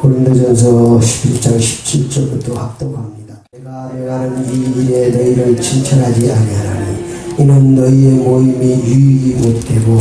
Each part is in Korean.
고린도전서 11장 17절부터 합독합니다. 내가 명하는 이 일에 너희를 칭찬하지 아니하나니 이는 너희의 모임이 유익이 못되고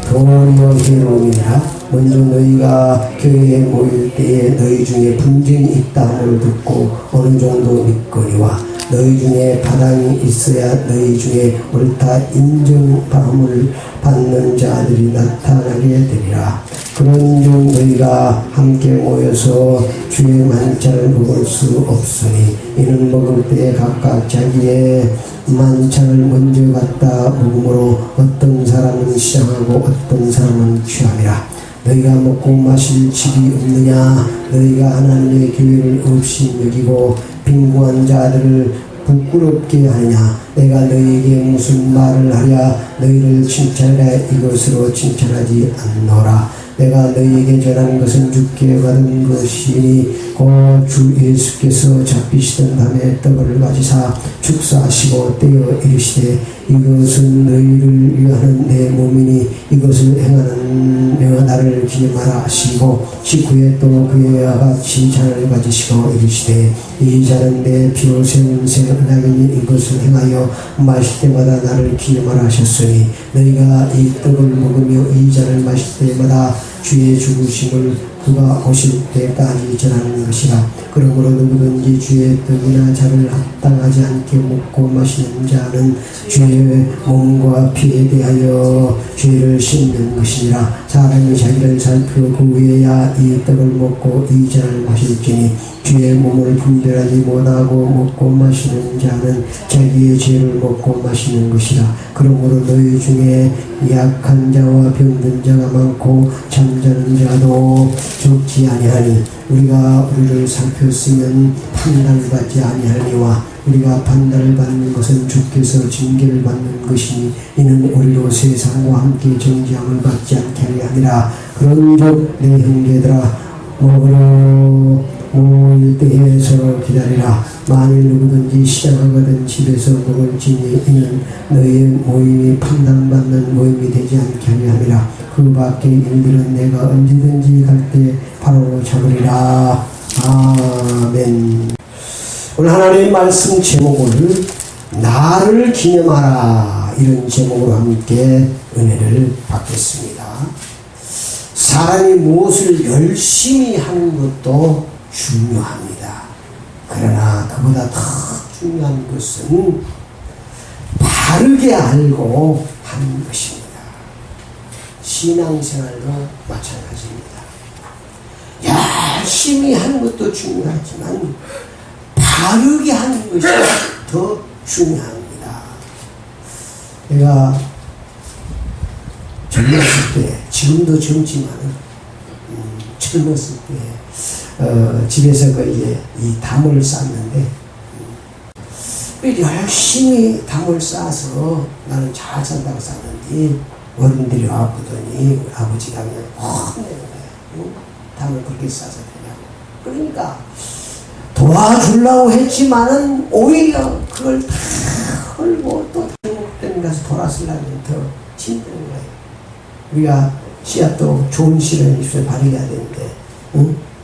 도리어 해로움이라. 먼저 너희가 교회에 모일 때에 너희 중에 분쟁이 있다함을 듣고 어느 정도 믿거니와 너희 중에 바람이 있어야 너희 중에 옳다 인정함을 받는 자들이 나타나게 되리라. 그런즉 너희가 함께 모여서 주의 만찬을 먹을 수 없으니 이는 먹을 때에 각각 자기의 만찬을 먼저 갖다 먹으므로 어떤 사람은 시장하고 어떤 사람은 취함이라. 너희가 먹고 마실 집이 없느냐? 너희가 하나님의 교회를 없이 여기고 빈곤한 자들을 부끄럽게 하느냐? 내가 너희에게 무슨 말을 하랴? 너희를 칭찬해 이것으로 칭찬하지 않노라. 내가 너희에게 전하는 것은 주께 받은 것이니 곧 주 예수께서 잡히시던 밤에 떡을 가지사 축사하시고 떼어 이르시되 이것은 너희를 위하는 내 몸이니 이것을 행하는 나를 기념하라 하시고 식후에 또 그와 같이 잔을 가지시고 이르시되 이 잔은 내 피로 세운 새 언약이니 이것을 행하여 마실 때마다 나를 기념하라 하셨으니 너희가 이 떡을 먹으며 이 잔을 마실 때마다 주의 죽으심을 그가 오실 때까지 전하는 것이라. 그러므로 누구든지 주의 떡이나 잔을 합당하지 않게 먹고 마시는 자는 주의 몸과 피에 대하여 죄를 씻는 것이니라. 사람이 자기를 살펴 그 후에야 이 떡을 먹고 이 잔을 마실지니 주의 몸을 분별하지 못하고 먹고 마시는 자는 자기의 죄를 먹고 마시는 것이라. 그러므로 너희 중에 약한 자와 병든 자가 많고 잠자는 자도 적지 아니하니 우리가 우리를 살폈으면 판단을 받지 아니하니와 우리가 판단을 받는 것은 주께서 징계를 받는 것이니 이는 우리로 세상과 함께 정죄함을 받지 않게 하려 함이라. 그런즉 내 형제들아 먹으러 모일 때에 서로 기다리라. 만일 누구든지 시장하거든 집에서 먹을지니 이는 너희의 모임이 판단받는 모임이 되지 않게 하려 함이라. 그 밖의 일들은 내가 언제든지 갈 때 바로 잡으리라. 아멘. 오늘 하나님의 말씀 제목을 나를 기념하라 이런 제목으로 함께 은혜를 받겠습니다. 사람이 무엇을 열심히 하는 것도 중요합니다. 그러나 그보다 더 중요한 것은 바르게 알고 하는 것입니다. 신앙생활도 마찬가지입니다. 열심히 하는 것도 중요하지만 바르게 하는 것이 더 중요합니다. 내가 젊었을 때, 지금도 젊지만 젊었을 때 집에서 이 담을 쌌는데 열심히 담을 싸서 나는 잘 산다고 쌌는데 어른들이 와보더니 아버지가 그냥 혼내는 거야. 담을 그렇게 싸서 되냐고. 그러니까 도와주려고 했지만은 오히려 그걸 다 헐고 또 잘못된 가서 돌아서려면 더 힘든 거예요. 우리가 씨앗도 좋은 씨를 입술에 바르게 해야 되는데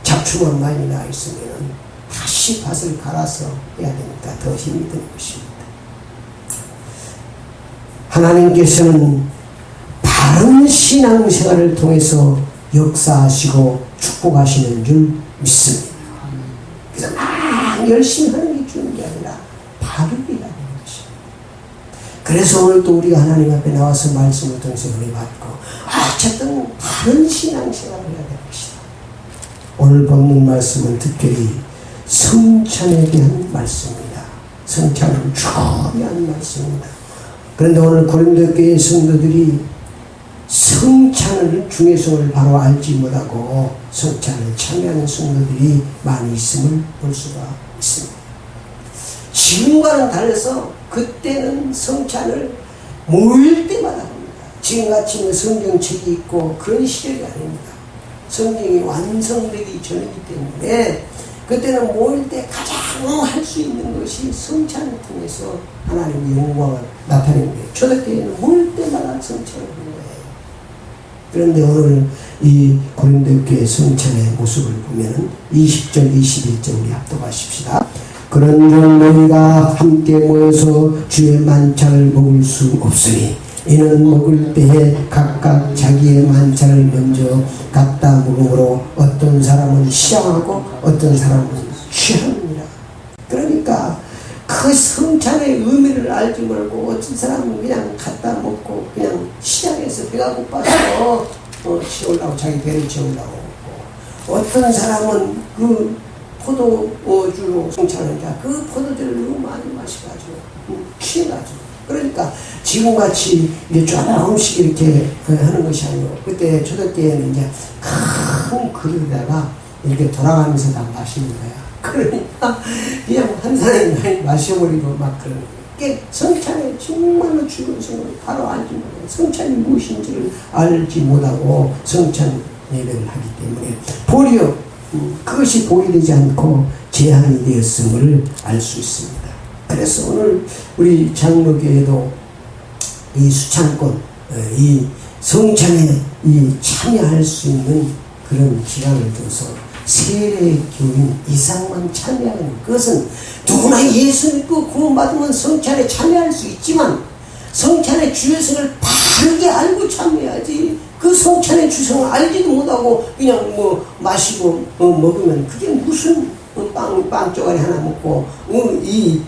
잡초만 많이 나 있으면 다시 밭을 갈아서 해야 되니까 더 힘든 것입니다. 하나님께서는 바른 신앙생활을 통해서 역사하시고 축복하시는 줄 믿습니다. 그래서 막 열심히 하는 게 중요한 게 아니라 바르게 하는 것입니다. 그래서 오늘 또 우리가 하나님 앞에 나와서 말씀을 통해서 은혜 받고 어쨌든 바른 신앙생활을 해야 될 것이다. 오늘 본문 말씀은 특별히 성찬에 대한 말씀입니다. 성찬은 중요한 말씀입니다. 그런데 오늘 고린도 교회 성도들이 성찬을 중요성을 바로 알지 못하고 성찬을 참여하는 성도들이 많이 있음을 볼 수가 있습니다. 지금과는 달라서 그때는 성찬을 모일 때마다 합니다. 지금같이 성경책이 있고 그런 시절이 아닙니다. 성경이 완성되기 전이기 때문에 그때는 모일 때 가장 할 수 있는 것이 성찬을 통해서 하나님의 영광을 나타내는 거예요. 초대교회는 모일 때마다 성찬을 하는 거예요. 그런데 오늘 이 고린도 교회 성찬의 모습을 보면은 20절, 21절 우리 합독하십시다. 그런즉 너희가 함께 모여서 주의 만찬을 먹을 수 없으니 이는 먹을 때에 각각 자기의 만찬을 먼저 갖다 먹으므로 어떤 사람은 시장하고 어떤 사람은 취합니다. 그러니까 그 성찬의 의미를 알지 말고 어떤 사람은 그냥 갖다 먹고 그냥 시장에서 배가 고파서 채우려고 자기 배를 채우려고 먹고, 어떤 사람은 그 포도주로 성찬하니까 그 포도주를 너무 많이 마셔가지고 취해가지고, 그러니까 지금같이 이게 조금씩 이렇게 하는 것이 아니고, 그때 초대교회는 이제 큰 그릇에다가 이렇게 돌아가면서 다 마시는 거야. 그러니까 그냥 한 사람이 많이 마셔버리고 막 그러는 거예요. 이게 성찬의 정말로 중요성을 바로 알지 못하고, 성찬이 무엇인지를 알지 못하고 성찬 예배를 하기 때문에 도리어 그것이 보이되지 않고 제한이 되었음을 알 수 있습니다. 그래서 오늘 우리 장로교회도 이 수찬권, 이 성찬에 참여할 수 있는 그런 기간을 둬서 세례 교인 이상만 참여하는 것은, 누구나 예수 믿고 구원받으면 성찬에 참여할 수 있지만 성찬의 주요성을 바르게 알고 참여해야지, 그 성찬의 주성을 알지도 못하고 그냥 마시고 먹으면 그게 무슨 빵 쪼가리 하나 먹고 이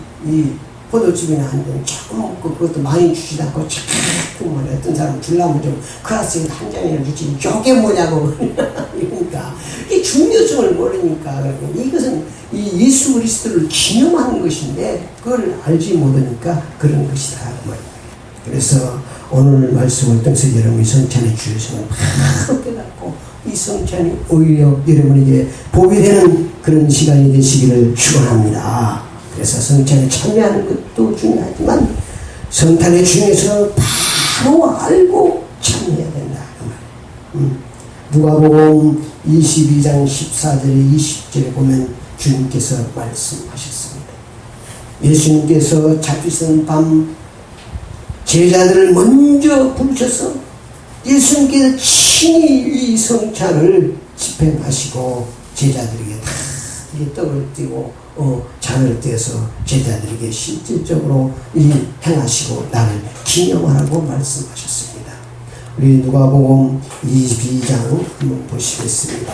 포도즙이나 한 잔 조금 먹고 그것도 많이 주지도 않고 조금 말이야. 어떤 사람은 주려면 좀 클라스에 한 잔이나 주지 저게 뭐냐고 그러니까 이 중요성을 모르니까. 이것은 이 예수 그리스도를 기념하는 것인데 그걸 알지 못하니까 그런 것이다 말이야. 그래서 오늘 말씀을 통해서 여러분이 성찬의 주요성을 바로 깨닫고 이 성찬이 오히려 여러분에게 복이 되는 그런 시간이 되시기를 축원합니다. 그래서 성찬에 참여하는 것도 중요하지만 성찬의 중요성을 바로 알고 참여해야 된다. 누가복음 22장 14절에 20절에 보면 주님께서 말씀하셨습니다. 예수님께서 잡히신 밤 제자들을 먼저 부르셔서 예수님께서 친히 이 성찬을 집행하시고 제자들에게 다 이 떡을 띄고 잔을 떼서 제자들에게 실질적으로 행하시고 나를 기념하라고 말씀하셨습니다. 우리 누가복음 22장 한번 보시겠습니다.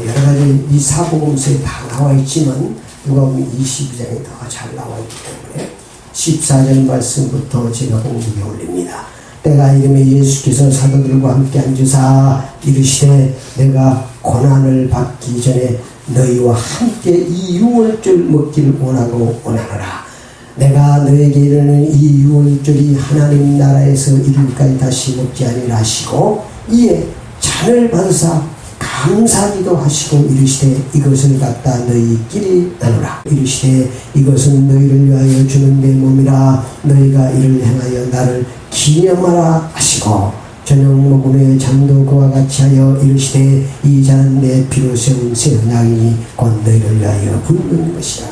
여러 가지 이 사복음서에 다 나와 있지만 누가복음 22장이 더 잘 나와 있기 때문에 14절 말씀부터 제가 공독에 올립니다. 때가 이름에 예수께서 사도들과 함께 앉으사 이르시되 내가 고난을 받기 전에 너희와 함께 이 유월절 먹기를 원하고 원하노라. 내가 너에게 이르는 이 유월절이 하나님 나라에서 이르기까지 다시 먹지 아니라 하시고 이에 잔을 받으사 감사기도 하시고 이르시되 이것을 갖다 너희끼리 나누라. 이르시되 이것은 너희를 위하여 주는 내 몸이라. 너희가 이를 행하여 나를 기념하라 하시고 저녁 먹음에 잠도 그와 같이 하여 이르시되 이 잔은 내 피로 세운 새 언약이니 곧 너희를 위하여 붓는 것이라.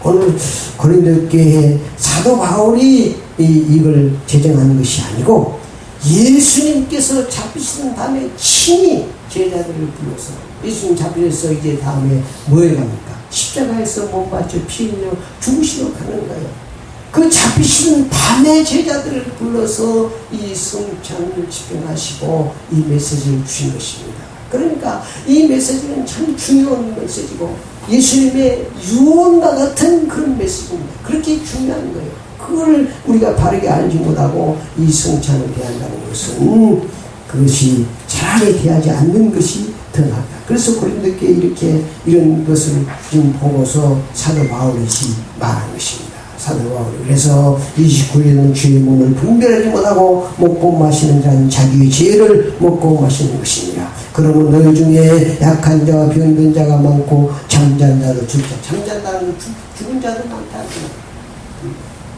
오늘 고린도 교회에 사도 바울이 이걸 제정한 것이 아니고 예수님께서 잡히시는 밤에 친히 제자들을 불러서, 예수님 잡히셔서 이제 다음에 뭐에 갑니까? 십자가에서 못 박혀 피 흘려 죽으시러 가는 거예요. 그 잡히시는 밤에 제자들을 불러서 이 성찬을 집행하시고 이 메시지를 주신 것입니다. 그러니까 이 메시지는 참 중요한 메시지고 예수님의 유언과 같은 그런 메시지입니다. 그렇게 중요한 거예요. 그걸 우리가 바르게 알지 못하고 이 성찬을 대한다는 것은 그것이 차라리 대하지 않는 것이 더 낫다. 그래서 고린도교회 이렇게 이런 것을 지금 보고서 사도 바울이 말한 것입니다. 사도 바울이 그래서 29일은 주의 몸을 분별하지 못하고 먹고 마시는 자는 자기의 죄를 먹고 마시는 것입니다. 그러면 너희 중에 약한 자와 병든 자가 많고 잠잔 자도 죽자. 잠잔 자는 죽은 자도 많다.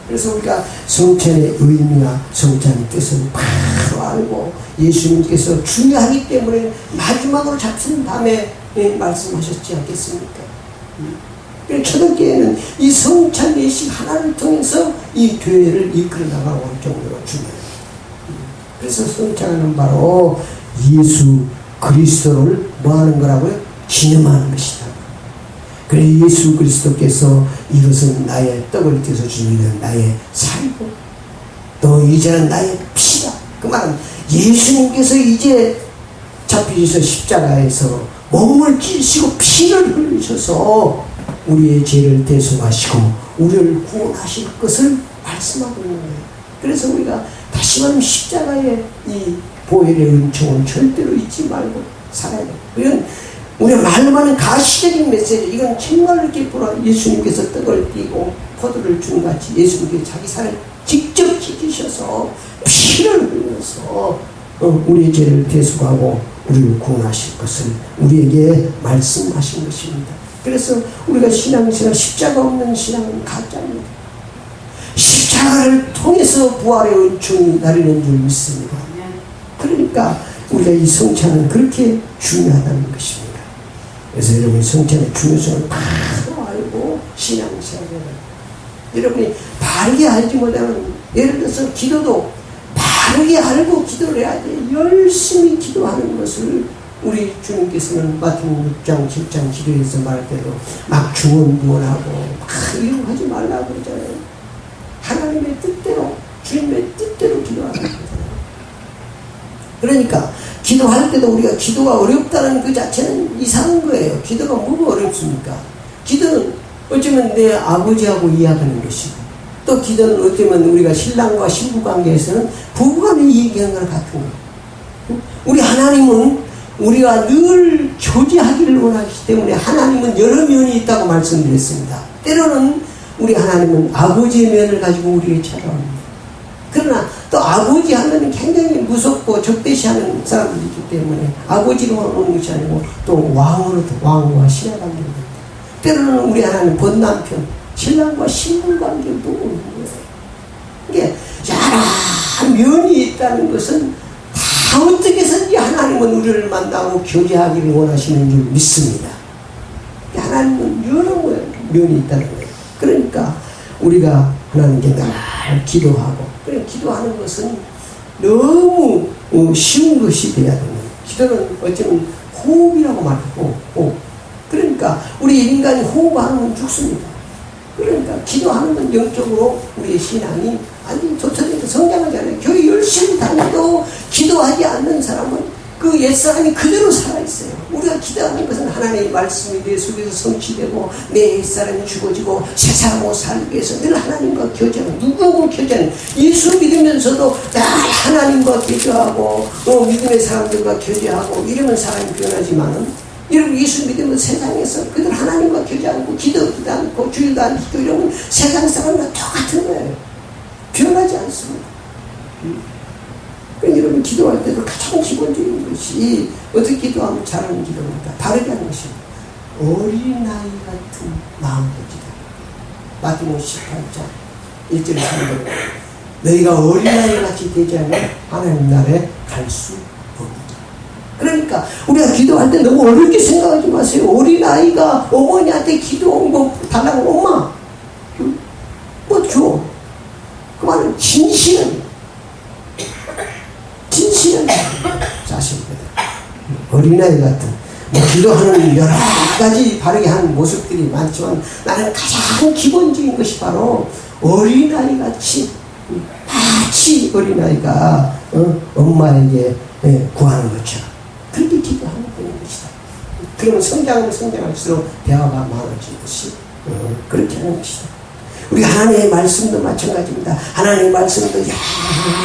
그래서 우리가 성찬의 의미와 성찬의 뜻을 바로 알고 예수님께서 중요하기 때문에 마지막으로 잡힌 밤에 말씀하셨지 않겠습니까? 초대교회는 이 성찬 예식 하나를 통해서 이 교회를 이끌어 나가고 할 정도로 중요해요. 그래서 성찬은 바로 예수 그리스도를 뭐 하는 거라고요? 기념하는 것이다. 그래 예수 그리스도께서 이것은 나의 떡을 떼서 주는 나의 살이고 또 이제는 나의 피다. 그 말은 예수님께서 이제 잡히셔서 십자가에서 몸을 찢으시고 피를 흘리셔서 우리의 죄를 대속하시고 우리를 구원하실 것을 말씀하고 있는 거예요. 그래서 우리가 다시 말하면 십자가의 이 보혈의 은총을 절대로 잊지 말고 살아야 돼요. 이건 우리가 말로 하는 가시적인 메시지, 이건 정말로 기쁘라. 예수님께서 떡을 띠고 포도를 준 같이 예수님께서 자기 살을 직접 찢으셔서 피를 흘려서 우리의 죄를 대속하고 우리를 구원하실 것을 우리에게 말씀하신 것입니다. 그래서 우리가 신앙생활 십자가 없는 신앙은 가짜입니다. 십자가를 통해서 부활의 은총이 나리는 줄 믿습니다. 그러니까 우리가 이 성찬은 그렇게 중요하다는 것입니다. 그래서 여러분 성찬의 중요성을 바로 알고 신앙생활을 여러분이 바르게 알지 못하면 예를 들어서 기도도 바르게 알고 기도를 해야지 열심히 기도하는 것을 우리 주님께서는 마태복음 6장 7장 기도에서 말할 때도 막 중언부언하고 막 이런 거 하지 말라고 그러잖아요. 하나님의 뜻대로 주님의 뜻대로 기도하는 거잖아요. 그러니까 기도할 때도 우리가 기도가 어렵다는 그 자체는 이상한 거예요. 기도가 뭐가 어렵습니까? 기도는 어쩌면 내 아버지하고 이야기하는 것이고 또 기도는 어쩌면 우리가 신랑과 신부 관계에서는 부부간에 얘기하는 거랑 같은 거예요. 우리 하나님은 우리가 늘 교제하기를 원하기 때문에 하나님은 여러 면이 있다고 말씀드렸습니다. 때로는 우리 하나님은 아버지의 면을 가지고 우리를 찾아옵니다. 그러나 또 아버지 하면 굉장히 무섭고 적대시하는 사람들이 있기 때문에 아버지로 오는 것이 아니고 또 왕으로도 왕과 신하 관계로 때로는 우리 하나님 본남편 신랑과 신부 관계로 오는 거예요. 이게 여러 면이 있다는 것은 다 어떻게 해서든지 하나님은 우리를 만나고 교제하기를 원하시는 줄 믿습니다. 하나님은 여러 면이 있다는 거예요. 그러니까 우리가 하나님께 늘 기도하고 그래 기도하는 것은 너무 쉬운 것이 돼야 되는 거예요. 기도는 어쩌면 호흡이라고 말하고 그러니까 우리 인간이 호흡 안 하면 죽습니다. 그러니까 기도하는 건 영적으로 우리의 신앙이 아니 도처에서 성장하지 않아요. 교회 열심히 다녀도 기도하지 않는 사람은 그 옛사람이 그대로 살아있어요. 우리가 기도하는 것은 하나님의 말씀이 내 속에서 성취되고 내 옛사람이 죽어지고 새 사람으로 살기 위해서 늘 하나님과 교제하는 누구하고 교제하는 예수 믿으면서도 날 하나님과 교제하고 또 믿음의 사람들과 교제하고 이러면 사람이 변하지만은 여러분 예수 믿으면 세상에서 그들 하나님과 교제하고 기도도 않고 주일도 안 지키고 이러면 세상 사람과 똑같은 거예요. 변하지 않습니다. 그러니까 여러분 기도할 때도 가장 기본적인 것이 어떻게 기도하면 잘하는 기도입니까? 바르게 하는 것입니다. 어린아이 같은 마음으로 기도합니다. 마태복음 18장 1절에 3절 너희가 어린아이 같이 되지 않으면 하나님 나라에 갈 수 없다. 그러니까 우리가 기도할 때 너무 어렵게 생각하지 마세요. 어린아이가 어머니한테 기도한 거 달라고 엄마 뭐 줘. 그 말은 진실은 자식들 어린아이 같은 기도하는 여러 가지 바르게 하는 모습들이 많지만 나는 가장 기본적인 것이 바로 어린아이 같이 마치 어린아이가 엄마에게 구하는 것처럼 그렇게 기도하는 것이다. 그러면 성장하면 성장할수록 대화가 많아지듯이 그렇게 하는 것이다. 우리 하나님의 말씀도 마찬가지입니다. 하나님의 말씀도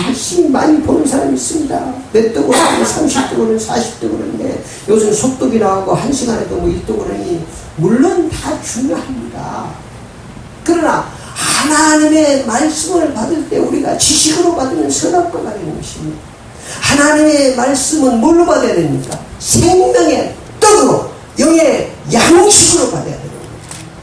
열심히 많이 보는 사람이 있습니다. 몇 독을 하면 30독을 40독을 하는데 요즘 속독이 나오고 1시간에도 뭐 1독을 하니 물론 다 중요합니다. 그러나 하나님의 말씀을 받을 때 우리가 지식으로 받으면 선악과 같은 것입니다. 하나님의 말씀은 뭘로 받아야 됩니까? 생명의 떡으로 영의 양식으로 받아야 되는 거예요.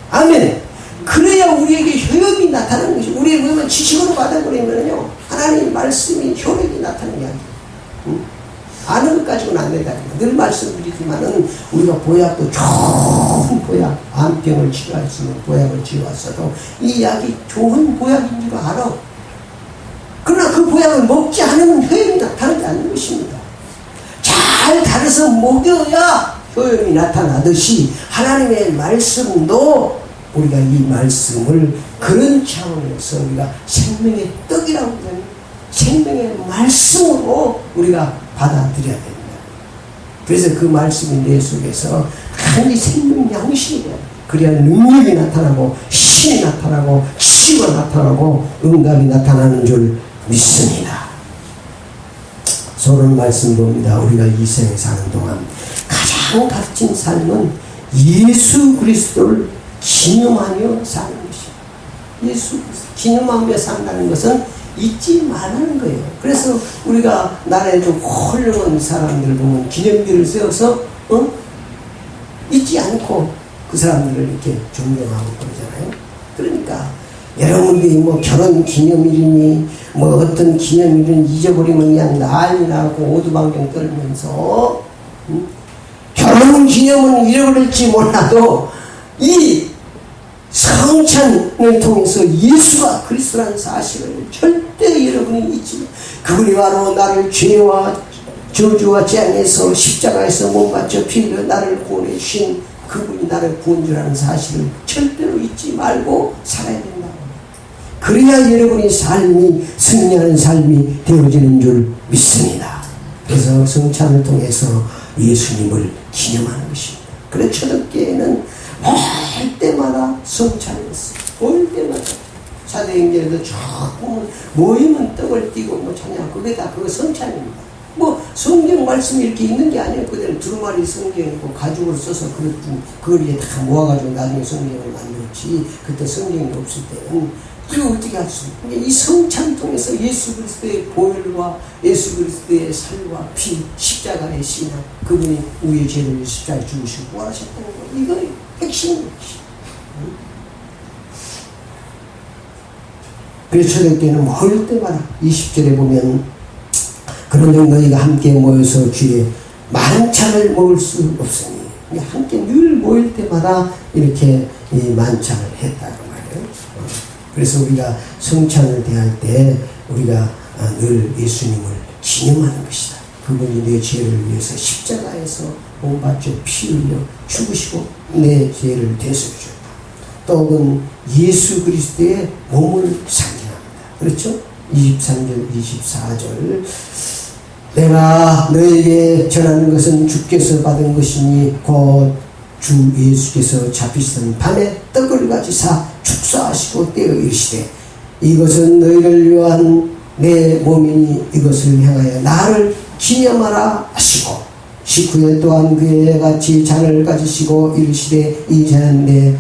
아멘. 그래야 우리에게 효력이 나타나는 것이 우리의 뭐냐면 지식으로 받아버리면요 하나님의 말씀이 효력이 나타나는 게 아니에요. 아는 것 가지고는 안 된다. 늘 말씀드리지만은 우리가 보약도 좋은 보약, 암병을 치료할 수 있는 보약을 지어왔어도 이 약이 좋은 보약인 줄 알아. 그러나 그 보약을 먹지 않으면 효력이 나타나지 않는 것입니다. 자, 먹여야 효용이 나타나듯이 하나님의 말씀도 우리가 이 말씀을 그런 차원에서 우리가 생명의 떡이라고 하는 생명의 말씀으로 우리가 받아들여야 됩니다. 그래서 그 말씀이 내 속에서 하나님의 생명 양식이 돼요. 그래야 능력이 나타나고 신이 나타나고 치유가 나타나고 응답이 나타나는 줄 믿습니다. 서론 말씀 봅니다. 우리가 이 생에 사는 동안 가장 값진 삶은 예수 그리스도를 기념하며 사는 것입니다. 예수 그리스도 기념하며 산다는 것은 잊지 말라는 거예요. 그래서 우리가 나라에도 훌륭한 사람들 보면 기념비를 세워서 잊지 않고 그 사람들을 이렇게 존경하고 그러잖아요. 그러니까 여러분들이 뭐 결혼 기념일이니 뭐 어떤 기념일은 잊어버리면 그냥 난리 나고 오두방정 떨면서 결혼 기념은 잃어버릴지 몰라도 이 성찬을 통해서 예수가 그리스도라는 사실을 절대 여러분이 잊지, 그분이 바로 나를 죄와 저주와 재앙에서 십자가에서 못 맞춰 피 흘려 나를 구원해 주신 그분이 나를 구원주라는 사실을 절대로 잊지 말고 살아야 된다. 그래야 여러분의 삶이 승리하는 삶이 되어지는 줄 믿습니다. 그래서 성찬을 통해서 예수님을 기념하는 것입니다. 그래서 초대교회는 올 때마다 성찬을 했어요. 올 때마다. 사도행전에도 쭉 보면 모이면 떡을 띄고 뭐 찬양, 그게 다 그거 성찬입니다. 뭐 성경 말씀이 이렇게 있는 게 아니에요. 그대로 두루마리 성경이고 가죽으로 써서 그걸 이제 다 모아가지고 나중에 성경을 만들었지. 그때 성경이 없을 때는 이거 어떻게 할 수 있어요? 이 성찬을 통해서 예수 그리스도의 보혈과 예수 그리스도의 살과 피, 십자가의 신앙, 그분이 우리의 죄를 십자가에 죽으시고 부활하셨다는 거, 이거 핵심이에요. 그래서 초대교회는 모일 때마다 20절에 보면 그런데 너희가 함께 모여서 주의 만찬을 먹을 수 없으니, 함께 늘 모일 때마다 이렇게 이 만찬을 했다고 말이에요. 그래서 우리가 성찬을 대할 때 우리가 늘 예수님을 기념하는 것이다. 그분이 내 죄를 위해서 십자가에서 못 맞춰 피 흘려 죽으시고 내 죄를 대속해 주었다. 또는 예수 그리스도의 몸을 상징합니다. 그렇죠? 23절, 24절. 내가 너에게 전하는 것은 주께서 받은 것이니 곧 주 예수께서 잡히시던 밤에 떡을 가지사 축사하시고 떼어 이르시되 이것은 너희를 위한 내 몸이니 이것을 향하여 나를 기념하라 하시고 식후에 또한 그에 같이 잔을 가지시고 이르시되 이 잔은 내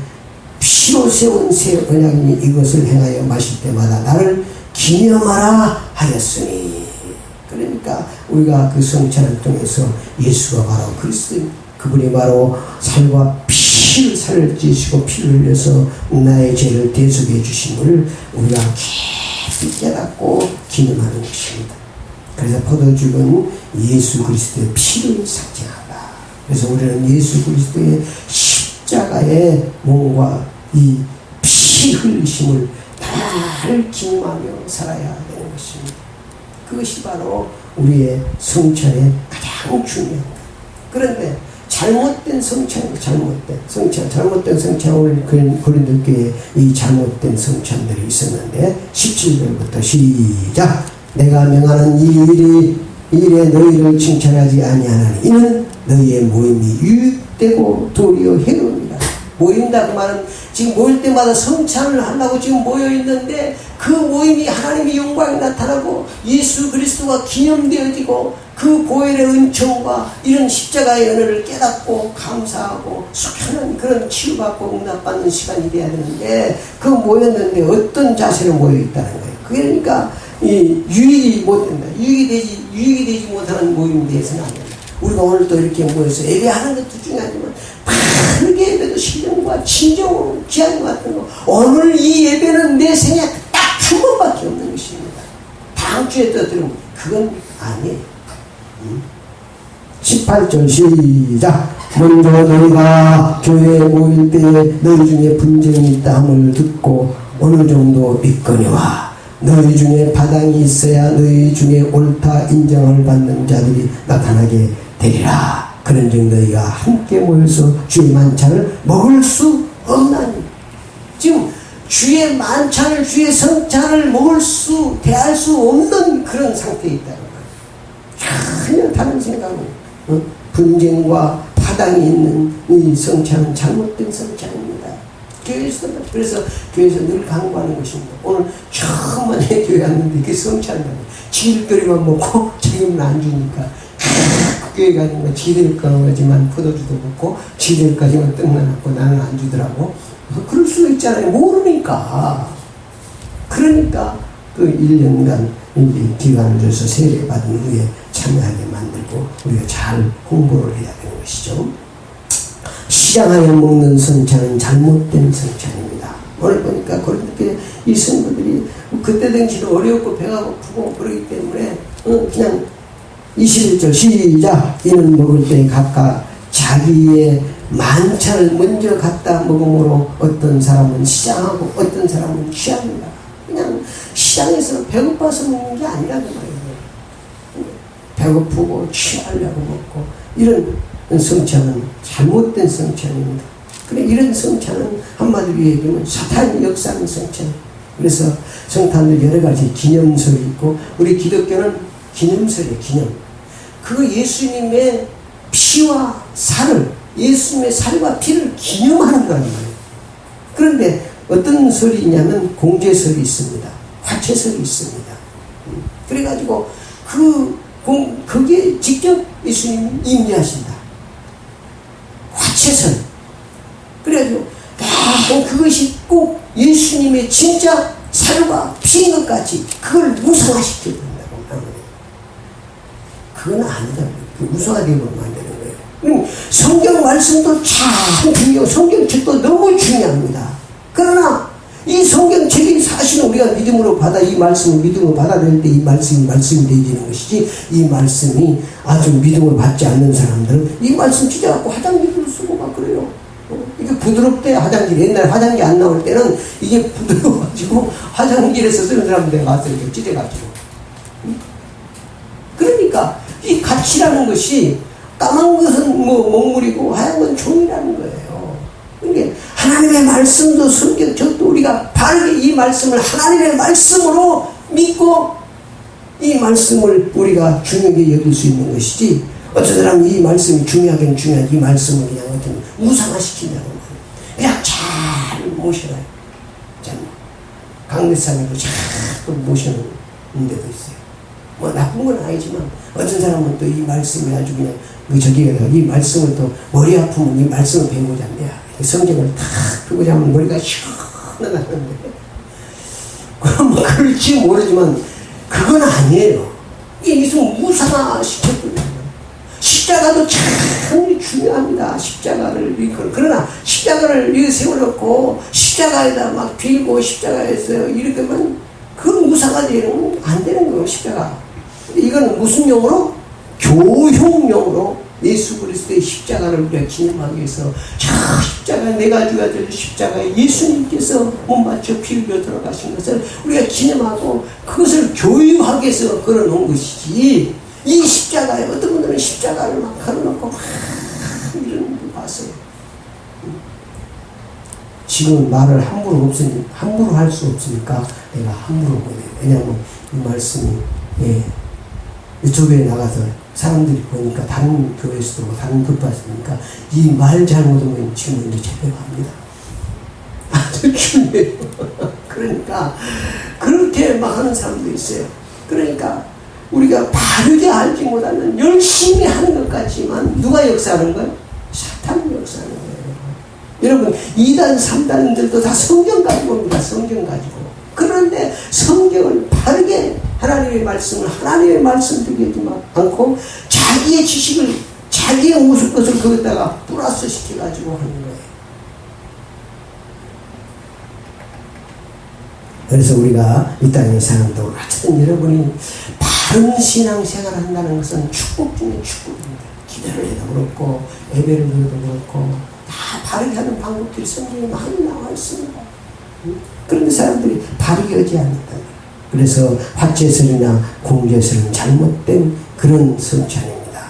피로 세운 새 언약이니 이것을 행하여 마실 때마다 나를 기념하라 하였으니. 그러니까 우리가 그 성찬을 통해서 예수가 바로 그리스도, 그분이 바로 살과 피를 살을 찌시고 피를 흘려서 나의 죄를 대속해 주심을 우리가 깊이 깨닫고 기념하는 것입니다. 그래서 포도죽은 예수 그리스도의 피를 상징한다. 그래서 우리는 예수 그리스도의 십자가의 몸과 이 피 흘리심을 늘 기념하며 살아야 되는 것입니다. 그것이 바로 우리의 성찬의 가장 중요합니다. 그런데 잘못된 성찬, 잘못된 성찬, 오늘 고린도교회에 이 잘못된 성찬들이 있었는데 17절부터 시작. 내가 명하는 이 일에 너희를 칭찬하지 아니하나니 이는 너희의 모임이 유익되고 도리어 해로우니라. 모인다 그 말은 지금 모일 때마다 성찬을 하려고 지금 모여 있는데 그 모임이 하나님의 영광이 나타나고 예수 그리스도가 기념되어지고 그 보혈의 은총과 이런 십자가의 은혜를 깨닫고 감사하고 숙하는 그런 치유받고 응답받는 시간이 돼야 되는데 그 모였는데 어떤 자세로 모여 있다는 거예요. 그러니까 이 유익이 못 된다. 유익이 되지 못하는 모임에 대해서는 안 된다. 우리가 오늘 또 이렇게 모여서 예배하는 것도 중요하지만 바르게 예배도 신령과 진정으로 귀한 것 같은 거. 오늘 이 예배는 내 생에 딱 한 번밖에 없는 것입니다. 다음 주에 또 들으면 그건 아니에요. 18절 시작. 먼저 너희가 교회에 모일 때에 너희 중에 분쟁이 있다 함을 듣고 어느 정도 믿거니와 너희 중에 바당이 있어야 너희 중에 옳다 인정을 받는 자들이 나타나게 되리라. 그런즉 너희가 함께 모여서 주의 만찬을 먹을 수 없나니. 지금 주의 만찬을, 주의 성찬을 먹을 수, 대할 수 없는 그런 상태에 있다는 거예요. 전혀 다른 생각은, 분쟁과 파당이 있는 이 성찬은 잘못된 성찬입니다. 교회에서, 그래서 교회에서 늘 강구하는 것입니다. 오늘 처음 만에 교회 왔는데 이게 성찬이라고. 지들거리만 먹고 자기는 안 주니까 교회 가는 거 지들 거지만 포도주도 먹고 지들까지만 떡만 먹고 나는 안 주더라고. 그럴 수 있잖아요. 모르니까. 그러니까 그 1년간 기간을 줘서 세례 받은 후에 참여하게 만들고 우리가 잘 홍보를 해야 되는 것이죠. 시장하여 먹는 성찬은 잘못된 성찬입니다. 오늘 보니까 그렇게 이 성도들이 그때 당시도 어렵고 배가 고프고 그러기 때문에 그냥 21절 시작. 이는 먹을 때 각각 자기의 만찬을 먼저 갖다 먹음으로 어떤 사람은 시장하고 어떤 사람은 취합니다. 그냥 시장에서 배고파서 먹는 게 아니라는 거예요. 배고프고 취하려고 먹고 이런 성찬은 잘못된 성찬입니다. 그래 이런 성찬은 한마디로 얘기하면 사탄이 역사하는 성찬. 그래서 성탄들 여러 가지 기념설이 있고 우리 기독교는 기념설이에요. 기념. 그 예수님의 피와 살을 예수님의 살과 피를 기념하는 거란 말이에요. 그런데 어떤 설이 있냐면 공제설이 있습니다. 화채설이 있습니다. 그래가지고 거기에 직접 예수님이 임재하신다. 화채설. 그래가지고 그것이 꼭 예수님의 진짜 살과 피인 것 같이 그걸 무상화시켜 준다고 하는 그건 아니다. 무상화되면 안 되는 거예요. 성경 말씀도 참 중요하고 성경책도 너무 중요합니다. 그러나 이 성경책이 사실은 우리가 믿음으로 받아 이 말씀을 믿음으로 받아들일 때 이 말씀이 되어지는 것이지 이 말씀이 아주 믿음으로 받지 않는 사람들은 이 말씀 찢어갖고 화장지를 쓰고 막 그래요. 이게 부드럽대 화장지. 옛날 화장지 안 나올 때는 이게 부드러워가지고 화장지에서 쓰는 사람들 가서 이렇게 찢어가지고. 그러니까 이 가치라는 것이 까만 것은 뭐 먹물이고 하얀 건 종이라는 거예요. 그러니까 하나님의 말씀도 성경 저도 우리가 바르게 이 말씀을 하나님의 말씀으로 믿고 이 말씀을 우리가 중요하게 여길 수 있는 것이지 어떤 사람은 이 말씀이 중요하긴 중요한 이 말씀을 그냥 어떤 무상화시킨다는 거예요. 그냥 잘 모셔놔요. 강대상에도 잘 모셔놓은 데도 있어요. 뭐 나쁜 건 아니지만 어떤 사람은 또 이 말씀이 아주 그냥 이 말씀을 또 머리 아프면 이 말씀을 배우고자 한대요. 성경을 탁 배우고자 하면 머리가 시원하다는데 그럼 뭐 그럴지 모르지만 그건 아니에요. 이게 무슨 무상화시켰거든요. 십자가도 참 중요합니다. 십자가를 그러나 십자가를 세워놓고 십자가에다 막 빌고 십자가에서 이렇게만 그건 무상화되는 안 되는 거예요. 십자가. 이건 무슨 용어로? 교육용으로 예수 그리스도의 십자가를 우리가 기념하기 위해서 십자가 내가 죽어야 될 십자가에 예수님께서 못 맞춰 피를 흘려 들어가신 것을 우리가 기념하고 그것을 교육하기 위해서 걸어놓은 것이지 이 십자가에 어떤 분들은 십자가를 막 걸어놓고 막 이런 분 봤어요. 지금 말을 함부로 할 수 없으니까 내가 함부로 보내요. 왜냐하면 이 말씀이 유튜브에 나가서 사람들이 보니까 다른 교회에서도 다른 급파스니까 이 말 잘못하면 지금 이제 제대로합니다. 아주 중요해요. 그러니까 그렇게 막 하는 사람도 있어요. 그러니까 우리가 바르게 알지 못하는 열심히 하는 것 같지만 누가 역사하는 거예요? 사탄이 역사하는 거예요. 여러분 2단 3단들도 다 성경 가지고 옵니다. 성경 가지고. 그런데 성경을 바르게 하나님의 말씀을 하나님의 말씀 되게 하지 않고 자기의 지식을 자기의 무슨 것을 거기다가 플러스 시켜가지고 하는 거예요. 그래서 우리가 이 땅의 사람도 어쨌든 여러분이 바른 신앙생활을 한다는 것은 축복 중에 축복입니다. 기도를 해도 그렇고 예배를 드려도 그렇고 다 바르게 하는 방법들이 성경에 많이 나와 있습니다. 그런데 사람들이 바르게 하지 않는다. 그래서 화채설이나 공제설은 잘못된 그런 성찬입니다.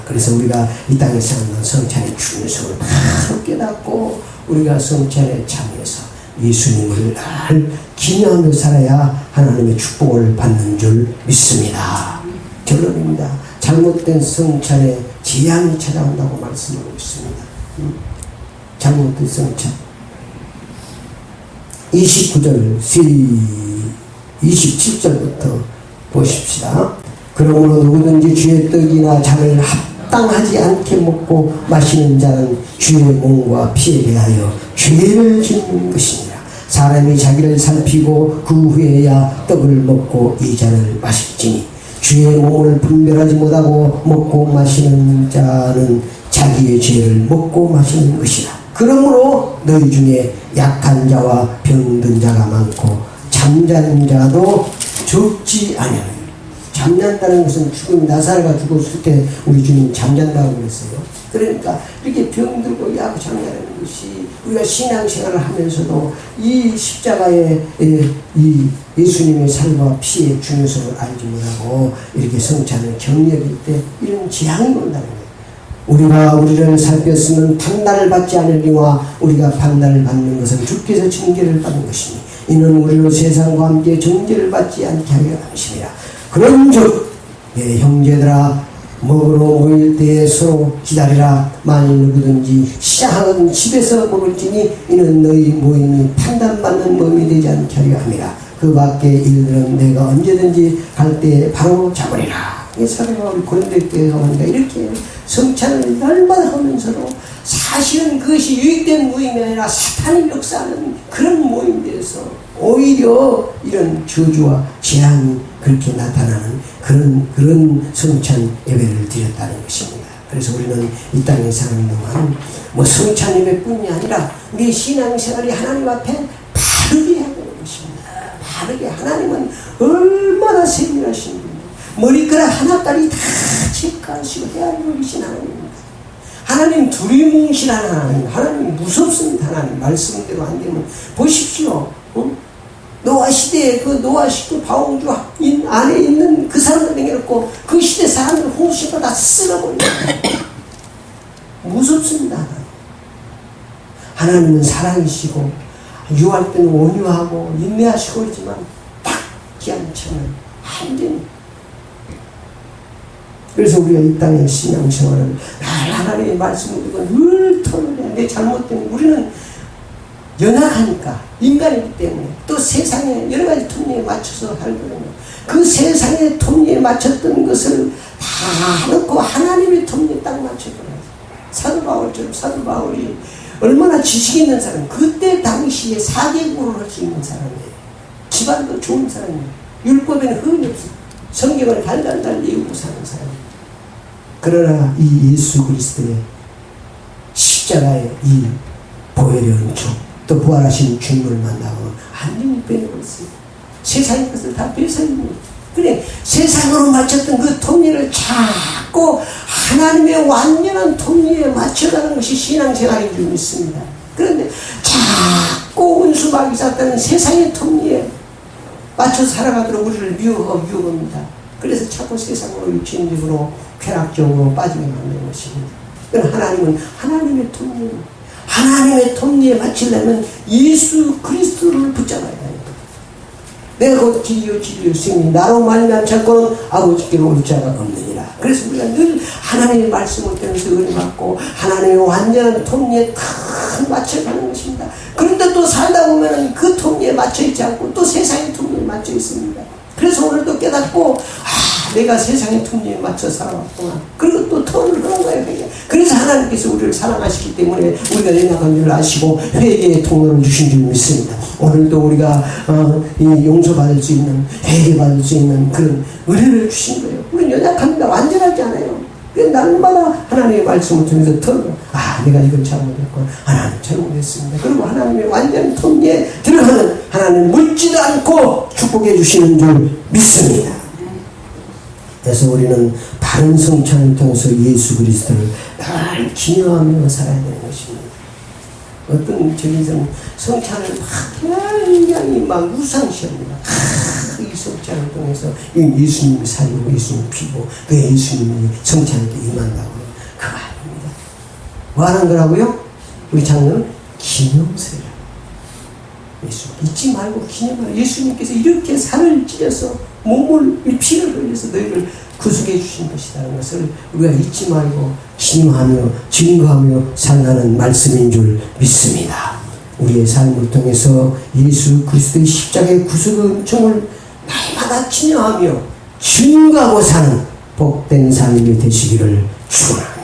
그래서 우리가 이 땅에서 하는 성찬의 중요성을 바로 깨닫고 우리가 성찬에 참여해서 예수님을 늘 기념하며 살아야 하나님의 축복을 받는 줄 믿습니다. 결론입니다. 잘못된 성찬에 재앙이 찾아온다고 말씀하고 있습니다. 잘못된 성찬 29절 27절부터 보십시다. 그러므로 누구든지 주의 떡이나 잔을 합당하지 않게 먹고 마시는 자는 주의 몸과 피에 대하여 죄를 짓는 것이니라. 사람이 자기를 살피고 그 후에야 떡을 먹고 이 잔을 마실지니 주의 몸을 분별하지 못하고 먹고 마시는 자는 자기의 죄를 먹고 마시는 것이라. 그러므로 너희 중에 약한 자와 병든 자가 많고 잠자는 자도 적지 아니하니. 잠잔다는 것은 죽음, 나사로가 죽었을 때 우리 주님 잠잔다고 그랬어요. 그러니까 이렇게 병들고 야고 잠자는 것이 우리가 신앙생활을 하면서도 이 십자가의 이 예수님의 살과 피의 중요성을 알지 못하고 이렇게 성찬을 경력일 때 이런 재앙이 온다는 거예요. 우리가 우리를 살폈으면 판단을 받지 않으리와 우리가 판단을 받는 것은 주께서 징계를 받는 것이니 이는 우리로 세상과 함께 정죄를 받지 않게 하려 하심이라. 그런즉 내 형제들아 먹으러 모일 때에 서로 기다리라. 만일 누구든지 시작은 집에서 먹을지니 이는 너희 모임이 판단받는 몸이 되지 않게 하려 함이라. 그 밖의 일들은 내가 언제든지 갈 때에 바로 잡으리라. 이 사도가 우리 고린도 교회에 오는데 이렇게 성찬을 날마다 하면서도 사실은 그것이 유익된 모임이 아니라 사탄이 역사하는 그런 모임들에서 오히려 이런 저주와 재앙이 그렇게 나타나는 그런 성찬 예배를 드렸다는 것입니다. 그래서 우리는 이 땅에 사는 동안 뭐 성찬 예배뿐이 아니라 우리의 신앙생활이 하나님 앞에 바르게 해야 되는 것입니다. 바르게. 하나님은 얼마나 세밀하신 분이에요. 머리카락 하나까지 다 체크하시고 헤아리신 하나님입니다. 하나님 두리뭉실한 하나님, 하나님 무섭습니다. 하나님 말씀대로 안 되면 보십시오. 노아 시대에 그 노아 시대 바옹주 안에 있는 그 사람들 내놓고 그 시대 사람들 홍수가 다 쓸어버립니다. 무섭습니다. 하나님은 사랑이시고 유할 때는 온유하고 인내하시고 그러지만 딱 기한 참을 완전히. 그래서 우리가 이 땅의 신앙생활을 하나님의 말씀을 듣고 늘 터놓으려. 내 잘못된 우리는 연약하니까 인간이기 때문에 또 세상의 여러 가지 톱니에 맞춰서 살거든요. 그 세상의 톱니에 맞췄던 것을 다 놓고 하나님의 톱니에 딱 맞춰버려요. 사도 바울처럼 사도 바울이 얼마나 지식 있는 사람, 그때 당시에 사계국을 할 수 있는 사람이에요. 집안도 좋은 사람이에요. 율법에는 흠이 없어요. 성경을 달달달 외우고 사는 사람이에요. 그러나 이 예수 그리스도의 십자가의 이 보혈의 은총 또 부활하신 주님을 만나고 완전히 빼내버렸어요. 세상의 것을 다 뺏어입니다. 그래 세상으로 맞췄던 그 톱니를 자꾸 하나님의 완전한 톱니에 맞춰가는 것이 신앙생활인 줄 믿습니다. 그런데 자꾸 운수박이 쌌다는 세상의 톱니에 맞춰 살아가도록 우리를 미워합니다. 그래서 자꾸 세상으로 육신적으로 쾌락적으로 빠지게 만드는 것입니다. 그러나 하나님은 하나님의 톱니에 맞추려면 예수 그리스도를 붙잡아야 합니다. 내가 곧 진리요 진리요 생명 나로 말미암아 찾고는 아버지께로 올 자가 없느니라. 그래서 우리가 늘 하나님의 말씀을 들으면서 은혜 받고 하나님의 완전한 톱니에 큰 맞춰가는 것입니다. 그런데 또 살다 보면 그 톱니에 맞춰있지 않고 또 세상의 톱니에 맞춰 있습니다. 그래서 오늘도 깨닫고 내가 세상의 톱니에 맞춰 살아왔구나. 그리고 또 턴을 그런 거예요. 그래서 하나님께서 우리를 사랑하시기 때문에 우리가 연약한 줄 아시고 회개의 통로를 주신 줄 믿습니다. 오늘도 우리가 용서받을 수 있는 회개받을 수 있는 그런 은혜를 주신 거예요. 우리는 연약합니다. 완전하지 않아요. 날마다 하나님의 말씀을 통해서 털고 내가 이걸 잘못했고 하나님 잘못했습니다. 그리고 하나님의 완전 톱니에 들어가는 하나님 묻지도 않고 축복해 주시는 줄 믿습니다. 그래서 우리는 바른 성찬을 통해서 예수 그리스도를 늘 기념하며 살아야 되는 것입니다. 어떤 저기서는 성찬을 굉장히 막 우상시합니다. 그 이석장을 통해서 예수님이 살고 예수님이 피고 그 예수님이 성찬에 임한다고 그거 아닙니다. 뭐 하는 거라고요? 우리 장로는 기념세라. 예수 잊지 말고 기념하라. 예수님께서 이렇게 살을 찌려서 몸을 피를 흘려서 너희를 구속해 주신 것이라는 것을 우리가 잊지 말고 기념하며 증거하며 살라는 말씀인 줄 믿습니다. 우리의 삶을 통해서 예수 그리스도의 십자가의 구속의 은총을 날마다 기념하며 증거하고 사는 복된 삶이 되시기를 축원합니다.